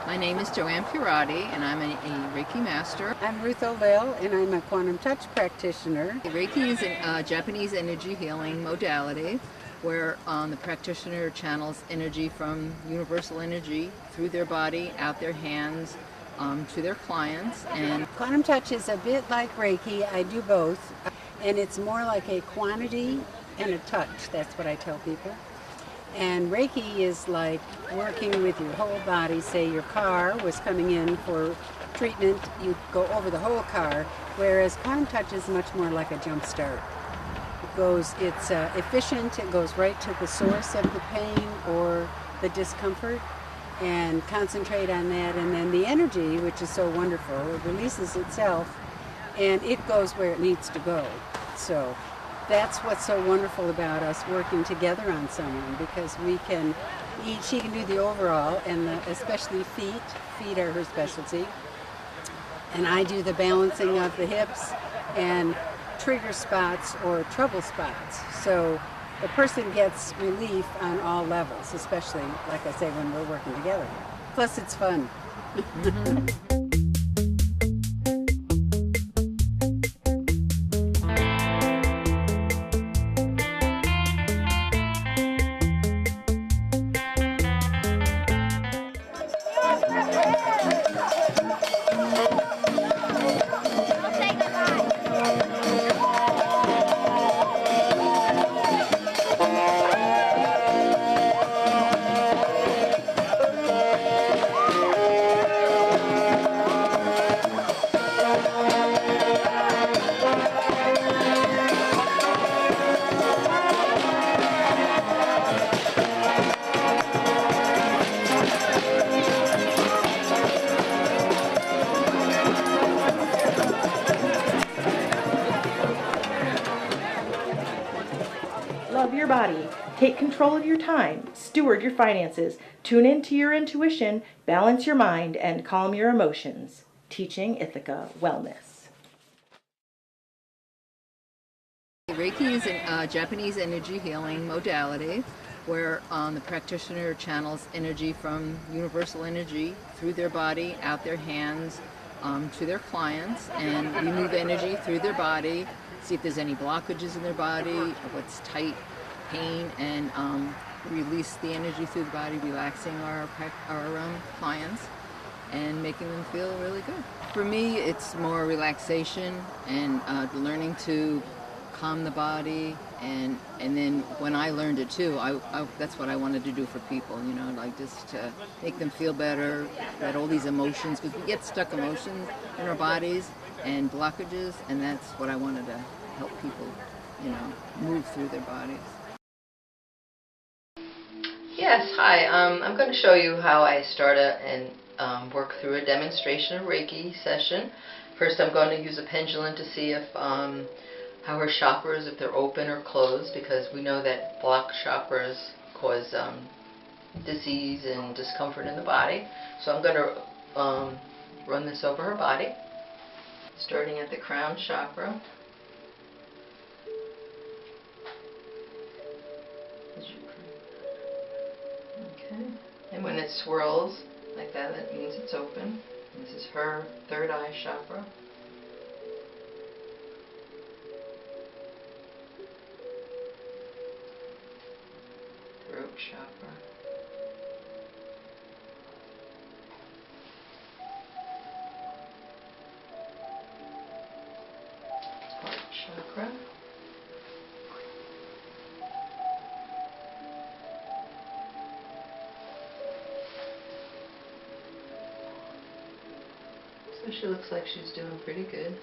My name is Joanne Pirati, and I'm a Reiki master. I'm Ruth O'Lell, and I'm a quantum touch practitioner. Reiki is a Japanese energy healing modality where the practitioner channels energy from universal energy through their body, out their hands, to their clients. And Quantum touch is a bit like Reiki. I do both, and it's more like a quantity and a touch. That's what I tell people. And Reiki is like working with your whole body. Say your car was coming in for treatment, you go over the whole car, whereas quantum touch is much more like a jump start. It's efficient, it goes right to the source of the pain or the discomfort and concentrate on that, and then the energy, which is so wonderful, it releases itself and it goes where it needs to go. So that's what's so wonderful about us working together on someone, because she can do the overall, and especially feet. Feet are her specialty. And I do the balancing of the hips and trigger spots or trouble spots. So the person gets relief on all levels, especially, like I say, when we're working together. Plus it's fun. Love your body. Take control of your time. Steward your finances. Tune into your intuition. Balance your mind and calm your emotions. Teaching Ithaca Wellness. Reiki is a Japanese energy healing modality where the practitioner channels energy from universal energy through their body, out their hands, to their clients, and we move energy through their body, see if there's any blockages in their body, what's tight, pain, and release the energy through the body, relaxing our clients and making them feel really good. For me, it's more relaxation and learning to calm the body, and then when I learned it too, that's what I wanted to do for people, like just to make them feel better, that all these emotions, because we get stuck emotions in our bodies and blockages, and that's what I wanted to help people, move through their bodies. Yes, hi. I'm going to show you how I start and work through a demonstration of Reiki session. First, I'm going to use a pendulum to see if how her chakras, if they're open or closed, because we know that blocked chakras cause disease and discomfort in the body. So I'm going to run this over her body, starting at the crown chakra. Okay, and when it swirls like that, that means it's open. This is her third eye chakra. Throat chakra. Heart chakra. So she looks like she's doing pretty good.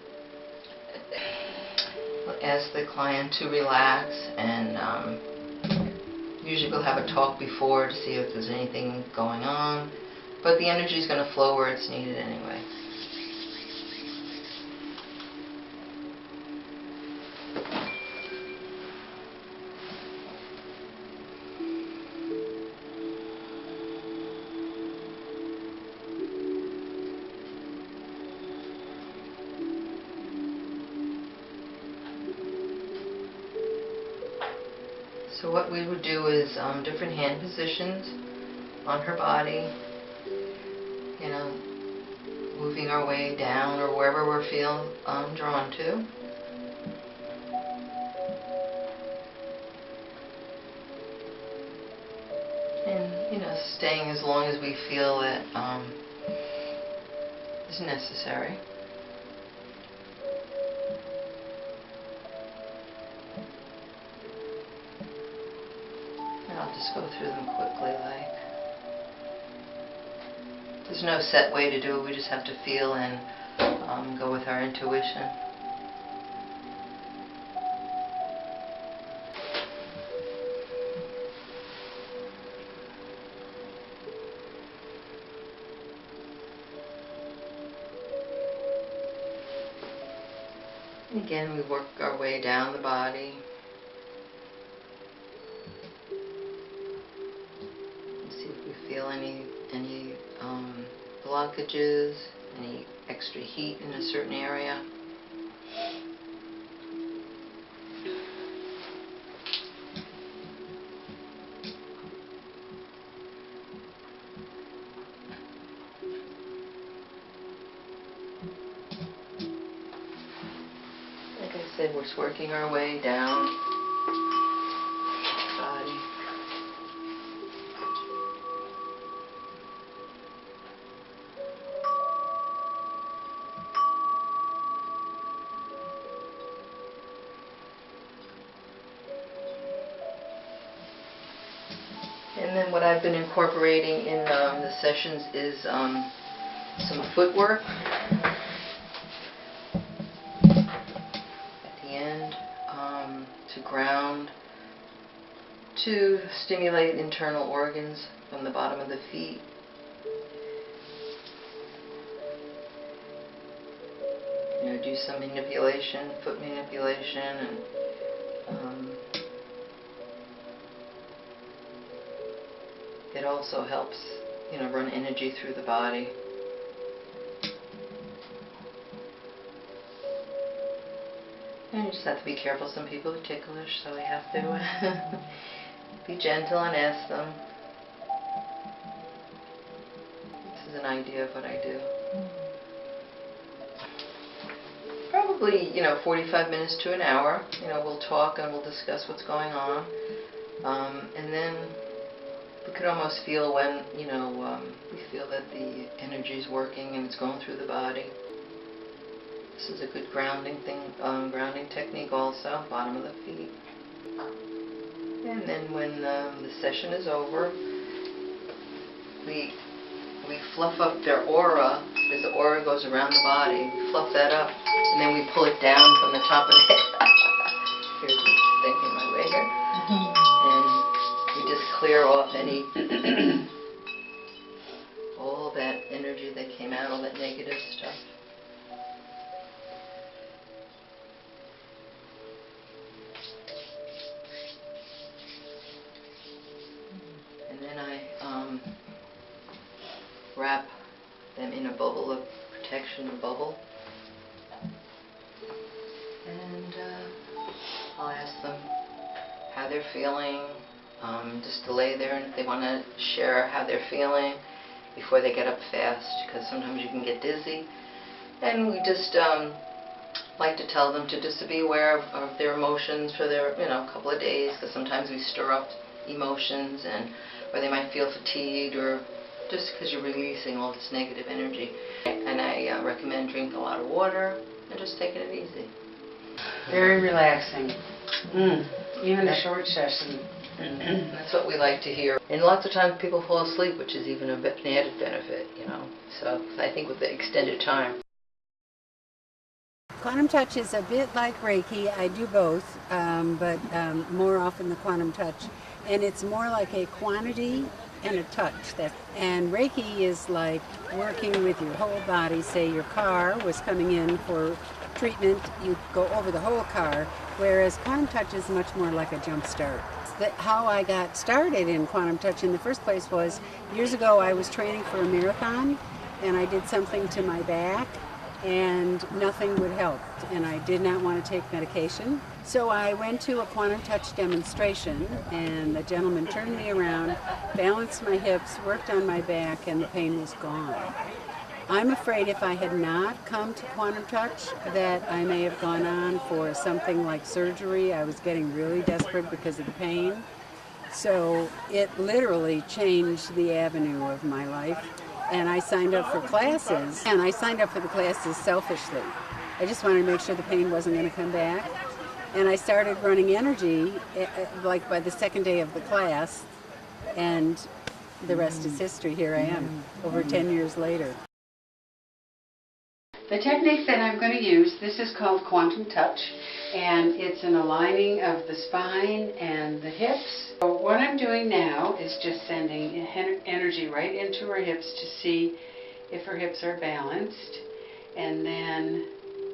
We'll ask the client to relax, and usually we'll have a talk before to see if there's anything going on, but the energy is going to flow where it's needed anyway. So what we would do is different hand positions on her body. you know, moving our way down or wherever we're feeling drawn to. And, you know, staying as long as we feel it is necessary. And I'll just go through them quickly, like. There's no set way to do it, we just have to feel and go with our intuition. Again, we work our way down the body. See if we feel any blockages, any extra heat in a certain area. Like I said, we're just working our way down the body. And then what I've been incorporating in the sessions is some footwork at the end to ground, to stimulate internal organs from the bottom of the feet. You know, do some manipulation, foot manipulation, and it also helps, you know, run energy through the body. And you just have to be careful. Some people are ticklish, so we have to be gentle and ask them. This is an idea of what I do. Probably, you know, 45 minutes to an hour. You know, we'll talk and we'll discuss what's going on. And then we could almost feel when, you know, we feel that the energy is working and it's going through the body. This is a good grounding technique also, bottom of the feet. And then when the session is over, we fluff up their aura, because the aura goes around the body. We fluff that up, and then we pull it down from the top of the head. Here's me thinking my way here. And we just clear off any, all that energy that came out, all that negative stuff. And then I wrap them in a bubble of protection, a bubble. And I'll ask them how they're feeling, just to lay there, and if they want to share how they're feeling before they get up fast, because sometimes you can get dizzy. And we just like to tell them to just be aware of their emotions for their, you know, couple of days, because sometimes we stir up emotions, and or they might feel fatigued, or just because you're releasing all this negative energy. And I recommend drinking a lot of water and just taking it easy. Very relaxing. Even a short session. That's what we like to hear. And lots of times people fall asleep, which is even an added benefit, you know. So I think with the extended time. Quantum touch is a bit like Reiki. I do both, but more often the quantum touch. And it's more like a quantity and a touch. And Reiki is like working with your whole body. Say your car was coming in for treatment, you go over the whole car, whereas quantum touch is much more like a jump start. How I got started in quantum touch in the first place was years ago I was training for a marathon, and I did something to my back, and nothing would help. And I did not want to take medication. So I went to a quantum touch demonstration, and the gentleman turned me around, balanced my hips, worked on my back, and the pain was gone. I'm afraid if I had not come to quantum touch that I may have gone on for something like surgery. I was getting really desperate because of the pain. So it literally changed the avenue of my life. And I signed up for classes, and I signed up for the classes selfishly. I just wanted to make sure the pain wasn't going to come back. And I started running energy like by the second day of the class, and the rest is history. Here I am, over 10 years later. The technique that I'm going to use, this is called quantum touch, and it's an aligning of the spine and the hips. So what I'm doing now is just sending energy right into her hips to see if her hips are balanced, and then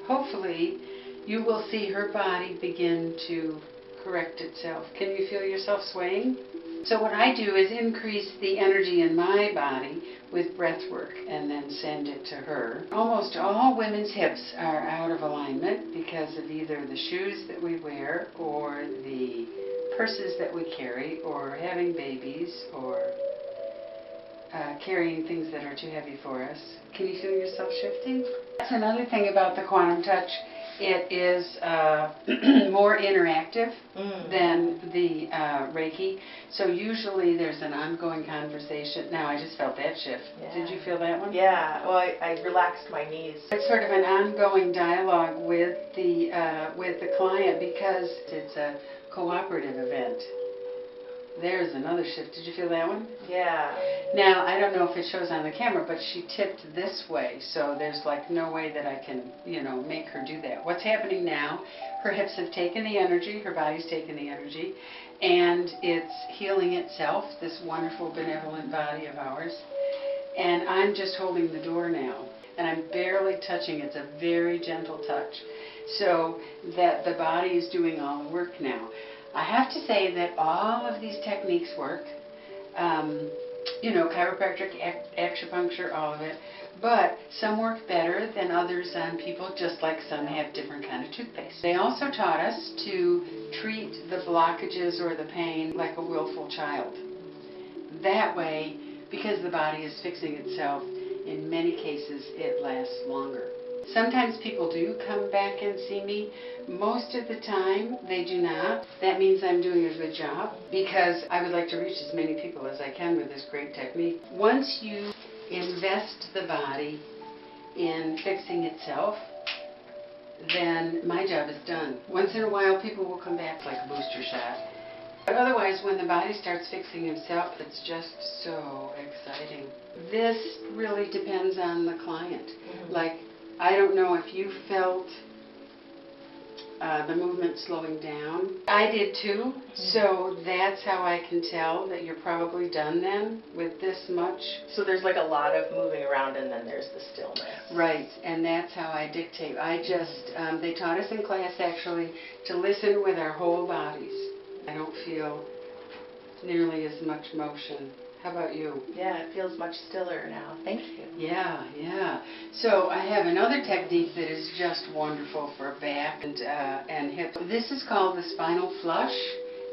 hopefully you will see her body begin to correct itself. Can you feel yourself swaying? So what I do is increase the energy in my body with breath work and then send it to her. Almost all women's hips are out of alignment because of either the shoes that we wear or the purses that we carry or having babies or carrying things that are too heavy for us. Can you feel yourself shifting? That's another thing about the quantum touch. It is more interactive than the Reiki. So usually there's an ongoing conversation. Now I just felt that shift. Yeah. Did you feel that one? Yeah, well, I relaxed my knees. It's sort of an ongoing dialogue with the client because it's a cooperative event. There's another shift. Did you feel that one? Yeah. Now, I don't know if it shows on the camera, but she tipped this way, so there's like no way that I can, make her do that. What's happening now, her hips have taken the energy, her body's taken the energy, and it's healing itself, this wonderful benevolent body of ours. And I'm just holding the door now, and I'm barely touching. It's a very gentle touch, so that the body is doing all the work now. I have to say that all of these techniques work, chiropractic, acupuncture, all of it, but some work better than others on people, just like some have different kind of toothpaste. They also taught us to treat the blockages or the pain like a willful child. That way, because the body is fixing itself, in many cases it lasts longer. Sometimes people do come back and see me. Most of the time, they do not. That means I'm doing a good job because I would like to reach as many people as I can with this great technique. Once you invest the body in fixing itself, then my job is done. Once in a while, people will come back like a booster shot. But otherwise, when the body starts fixing itself, it's just so exciting. This really depends on the client. Like, I don't know if you felt the movement slowing down. I did too, so that's how I can tell that you're probably done then with this much. So there's like a lot of moving around and then there's the stillness. Right, and that's how I dictate. I just, they taught us in class actually to listen with our whole bodies. I don't feel nearly as much motion. How about you? Yeah, it feels much stiller now. Thank you. Yeah. So I have another technique that is just wonderful for back and hip. This is called the spinal flush,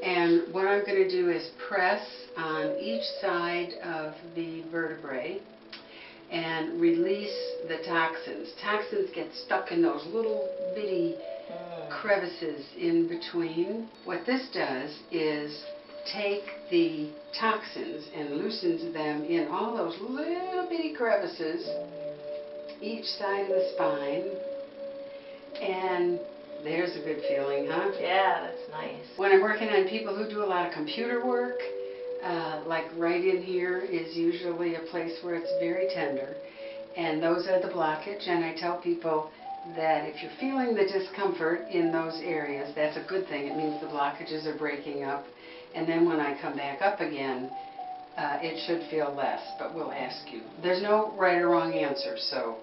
and what I'm going to do is press on each side of the vertebrae and release the toxins. Toxins get stuck in those little bitty crevices in between. What this does is take the toxins and loosens them in all those little bitty crevices, each side of the spine, and there's a good feeling, huh? Yeah, that's nice. When I'm working on people who do a lot of computer work, like right in here is usually a place where it's very tender, and those are the blockage, and I tell people that if you're feeling the discomfort in those areas, that's a good thing. It means the blockages are breaking up. And then when I come back up again, it should feel less, but we'll ask you. There's no right or wrong answer, so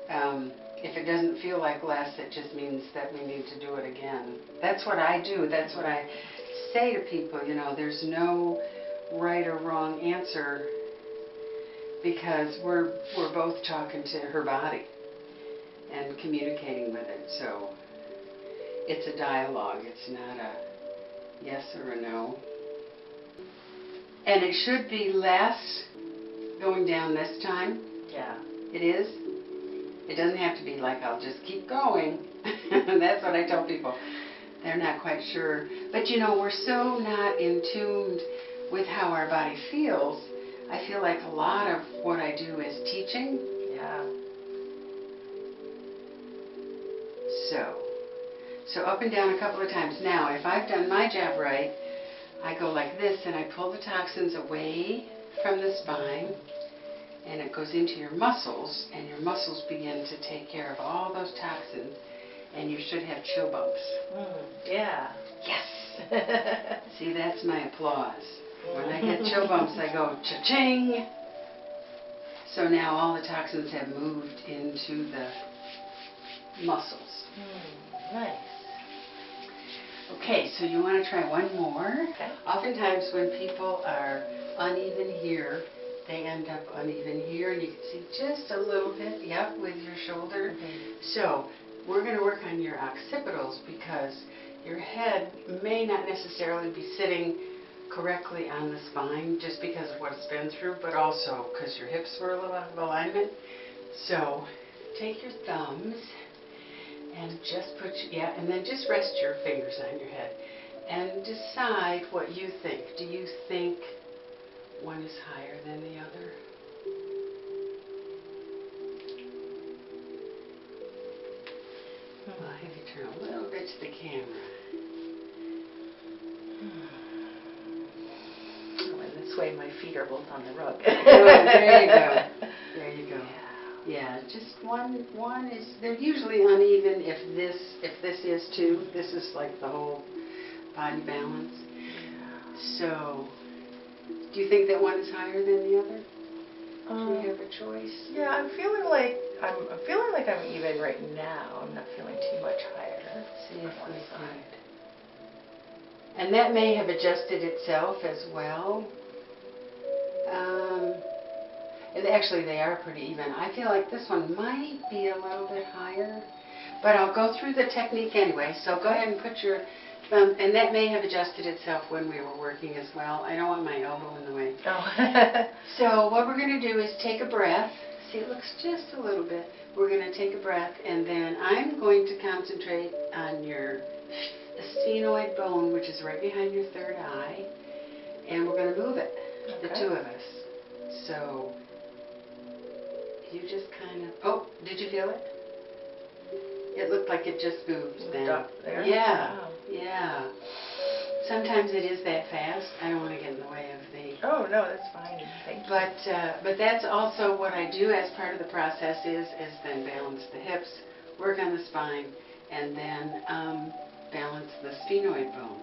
if it doesn't feel like less, it just means that we need to do it again. That's what I do. That's what I say to people, there's no right or wrong answer because we're both talking to her body. and communicating with it. So it's a dialogue. It's not a yes or a no. And it should be less going down this time. Yeah. It is. It doesn't have to be like, I'll just keep going. That's what I tell people. They're not quite sure. But you know, we're so not in tune with how our body feels. I feel like a lot of what I do is teaching. Yeah. So up and down a couple of times. Now, if I've done my job right, I go like this and I pull the toxins away from the spine, and it goes into your muscles, and your muscles begin to take care of all those toxins, and you should have chill bumps. Yeah. Yes! See, that's my applause. When I get chill bumps, I go cha-ching! So now all the toxins have moved into the muscles. Nice. Okay, so you want to try one more. Okay. Oftentimes when people are uneven here, they end up uneven here, and you can see just a little bit, yep, with your shoulder. So we're going to work on your occipitals, because your head may not necessarily be sitting correctly on the spine just because of what it's been through, but also because your hips were a little out of alignment. So take your thumbs and just put, and then just rest your fingers on your head and decide what you think. Do you think one is higher than the other? Well, have you turn a little bit to the camera. Oh, and this way my feet are both on the rug. Oh, there you go. There you go. Yeah, just one is, they're usually uneven if this is too. This is like the whole body balance. So, do you think that one is higher than the other? Do you have a choice? Yeah, I'm feeling like I'm even right now. I'm not feeling too much higher. See if we can. And that may have adjusted itself as well. And actually, they are pretty even. I feel like this one might be a little bit higher, but I'll go through the technique anyway. So go ahead and put your thumb, and that may have adjusted itself when we were working as well. I don't want my elbow in the way. Oh. So what we're going to do is take a breath. See, it looks just a little bit. We're going to take a breath, and then I'm going to concentrate on your sphenoid bone, which is right behind your third eye, and we're going to move it, the two of us. So you just kind of, oh, did you feel it? It looked like it just moved then. Up there? Yeah, Wow. yeah. Sometimes it is that fast. I don't want to get in the way of the... Oh, no, that's fine. Thank you. But that's also what I do as part of the process is then balance the hips, work on the spine, and then balance the sphenoid bone.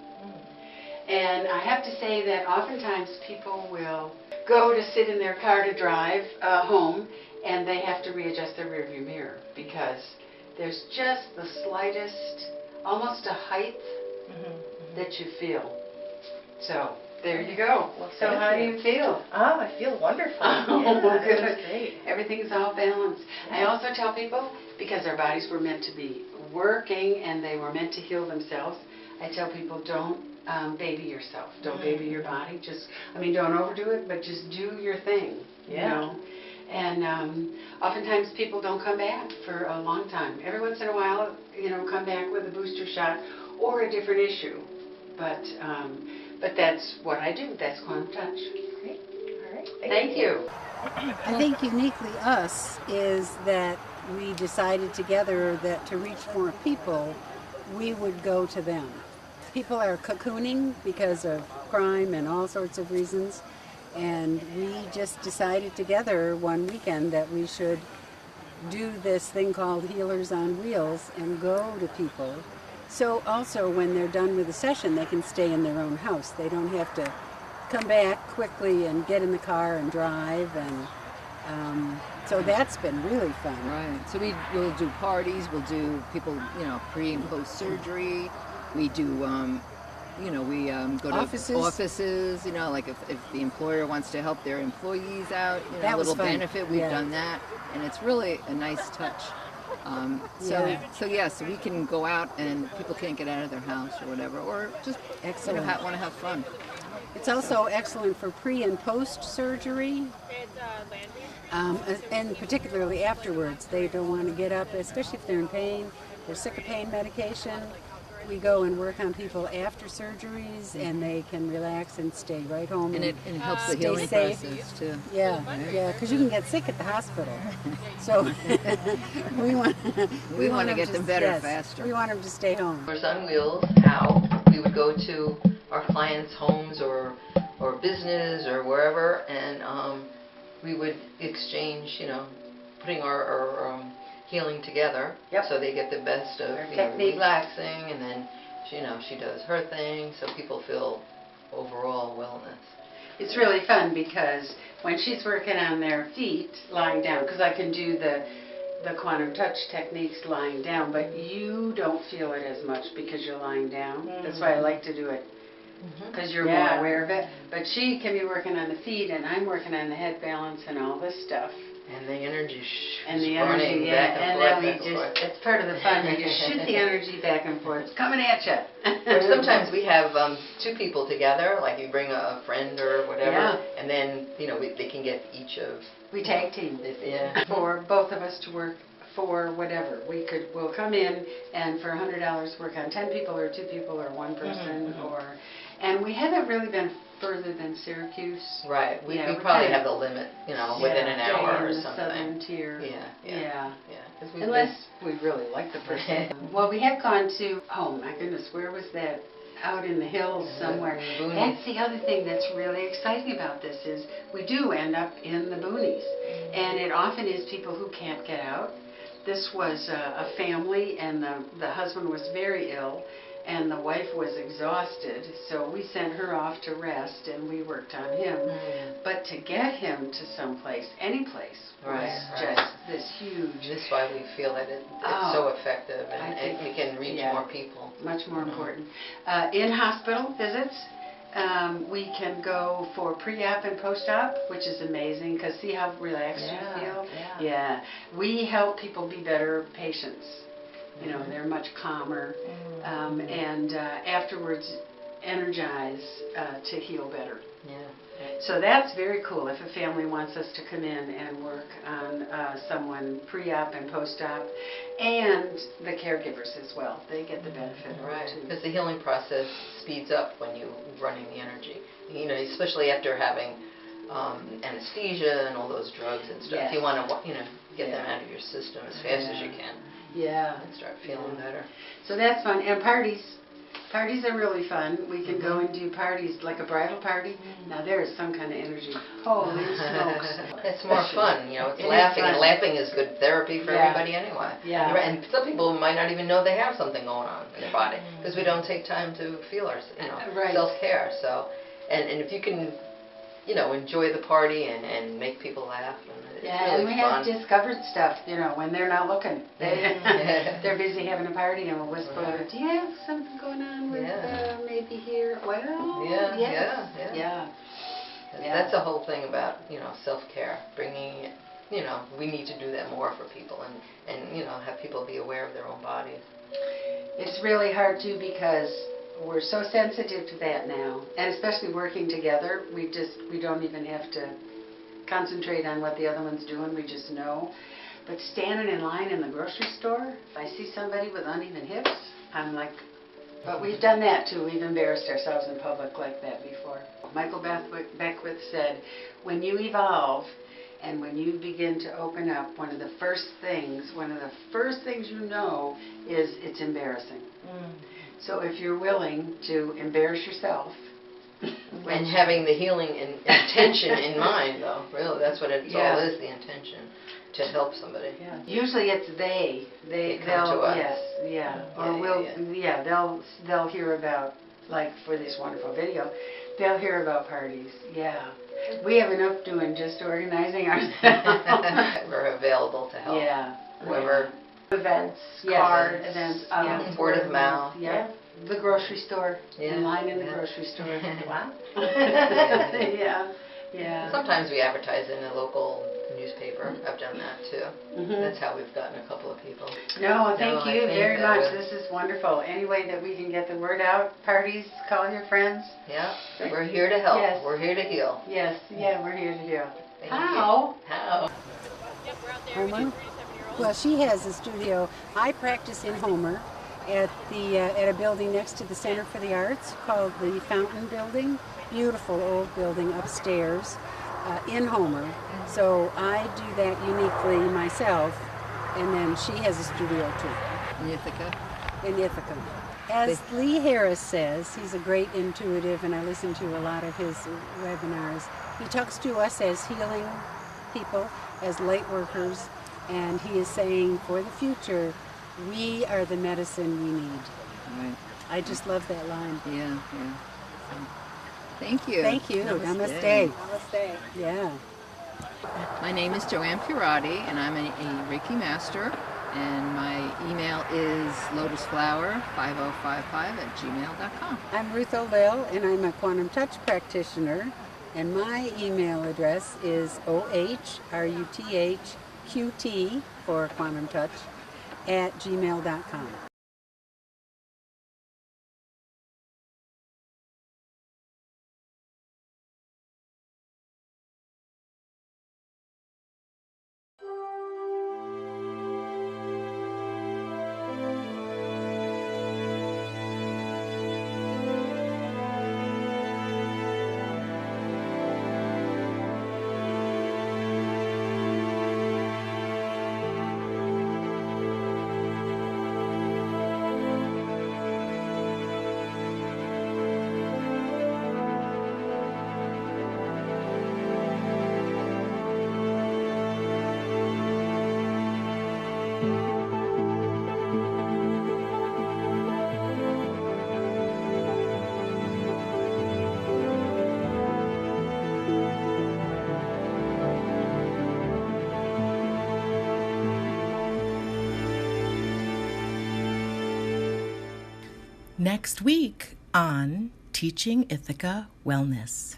And I have to say that oftentimes people will go to sit in their car to drive home, and they have to readjust their rearview mirror because there's just the slightest, almost a height that you feel. So there you go. Well, so how do you feel? Oh, I feel wonderful. Oh, Yeah, good. That's great. Everything's all balanced. Yeah. I also tell people, because our bodies were meant to be working and they were meant to heal themselves, I tell people don't baby yourself. Don't baby your body. Don't overdo it, but just do your thing. Yeah. You know? And oftentimes people don't come back for a long time. Every once in a while, come back with a booster shot or a different issue. But that's what I do. That's Quantum Touch. Great. All right. Thank you. I think uniquely us is that we decided together that to reach more people, we would go to them. People are cocooning because of crime and all sorts of reasons, and we just decided together one weekend that we should do this thing called Healers on Wheels and go to people. So also when they're done with the session, they can stay in their own house. They don't have to come back quickly and get in the car and drive, and so that's been really fun. Right. So we'll do parties. We'll do people, pre and post surgery. We do, we go to offices. Like if the employer wants to help their employees out, That a was little fun. benefit. We've Yeah. done that, and it's really a nice touch So we can go out and people can't get out of their house or whatever, or just Excellent. want to have fun. It's also excellent for pre and post surgery, and particularly afterwards. They don't want to get up, especially if they're in pain. They're sick of pain medication. We go and work on people after surgeries, and they can relax and stay right home. And it helps the stay healing safe. process too. Yeah, because you can get sick at the hospital. So we want We want to get them better yes, faster. We want them to stay home. Meals on Wheels, how we would go to our clients' homes or business or wherever, and we would exchange, putting our healing together. Yep. So they get the best of technique. relaxing, and then she does her thing, so people feel overall wellness. It's really fun because when she's working on their feet, lying down, because I can do the quantum touch techniques lying down, but you don't feel it as much because you're lying down. That's why I like to do it, because you're more aware of it. But she can be working on the feet, and I'm working on the head balance and all this stuff. And the energy And the running energy, back and forth, then we back and forth. it's part of the fun. We just shoot the energy back and forth. It's coming at you. Or sometimes we have two people together, like you bring a friend or whatever, Yeah. and then they can get each of. We tag team. Yeah. For both of us to work for whatever. We'll come in and for $100 work on 10 people or 2 people or 1 person and we haven't really been further than Syracuse. Right. We we're probably kind have the limit, within an hour or in the something. southern tier. Yeah. 'Cause we've Unless we really like the person. Well, we have gone to, oh my goodness, where was that? Out in the hills somewhere. Boonies. That's the other thing that's really exciting about this is we do end up in the boonies. And it often is people who can't get out. This was a family, and the husband was very ill, and the wife was exhausted, so we sent her off to rest, and we worked on him. But to get him to someplace, any place, was just this huge... That's why we feel that it's so effective, and we can reach more people. Much more important. In hospital visits, we can go for pre-op and post-op, which is amazing, because see how relaxed you feel? Yeah. We help people be better patients. They're much calmer, and afterwards energize to heal better. So that's very cool if a family wants us to come in and work on someone pre-op and post-op, and the caregivers as well. They get the benefit of it too. Because the healing process speeds up when you're running the energy. Especially after having anesthesia and all those drugs and stuff. You want to get them out of your system as fast as you can. And start feeling better. So that's fun. And parties. Parties are really fun. We can go and do parties, like a bridal party. Now there is some kind of energy. Holy smokes. It's more fun, it's It is laughing, fun. and laughing is good therapy for everybody anyway. Yeah. And some people might not even know they have something going on in their body, because we don't take time to feel our self-care. So, and if you can, enjoy the party and make people laugh, and it's really and we fun. have discovered stuff, when they're not looking. They're busy having a party, and we'll whisper, do you have something going on with maybe here? Well, yes. That's the whole thing about, self-care, bringing, we need to do that more for people, and have people be aware of their own bodies. It's really hard too, because we're so sensitive to that now, and especially working together, we don't even have to concentrate on what the other one's doing, we just know. But standing in line in the grocery store, if I see somebody with uneven hips, I'm like, but we've done that too, we've embarrassed ourselves in public like that before. Michael Beckwith said, when you evolve and when you begin to open up, one of the first things you know is it's embarrassing. So if you're willing to embarrass yourself. And having the healing intention in mind, though, really, that's what it all is, the intention to help somebody. Usually it's come to us. Or they'll hear about, like for this wonderful video, they'll hear about parties. We have enough doing just organizing ourselves. We're available to help. Whoever. Events, cards, events, word of mouth. The grocery store, in line in the grocery store. Wow. Yeah. Sometimes we advertise in a local newspaper whatever. I've done that too. That's how we've gotten a couple of people. No, thank I you think very that much. would- This is wonderful. Any way that we can get the word out, parties, call your friends. Yeah, we're here to help. Yes. We're here to heal. Yes, yeah, we're here to do. Thank How? you. How? Homer? Well, she has a studio. I practice in Homer at at a building next to the Center for the Arts called the Fountain Building. Beautiful old building upstairs in Homer. So I do that uniquely myself, and then she has a studio too In Ithaca. in Ithaca. As Lee Harris says, he's a great intuitive, and I listen to a lot of his webinars. He talks to us as healing people, as light workers, and he is saying for the future, we are the medicine we need. Right. I just love that line. Yeah, yeah. So, thank you. Thank you. Namaste. Namaste. Yeah. My name is Joanne Pirati, and I'm a Reiki master. And my email is lotusflower5055@gmail.com. I'm Ruth O'Lell, and I'm a quantum touch practitioner. And my email address is OHRUTHQT for quantum touch @gmail.com. Next week on Teaching Ithaca Wellness.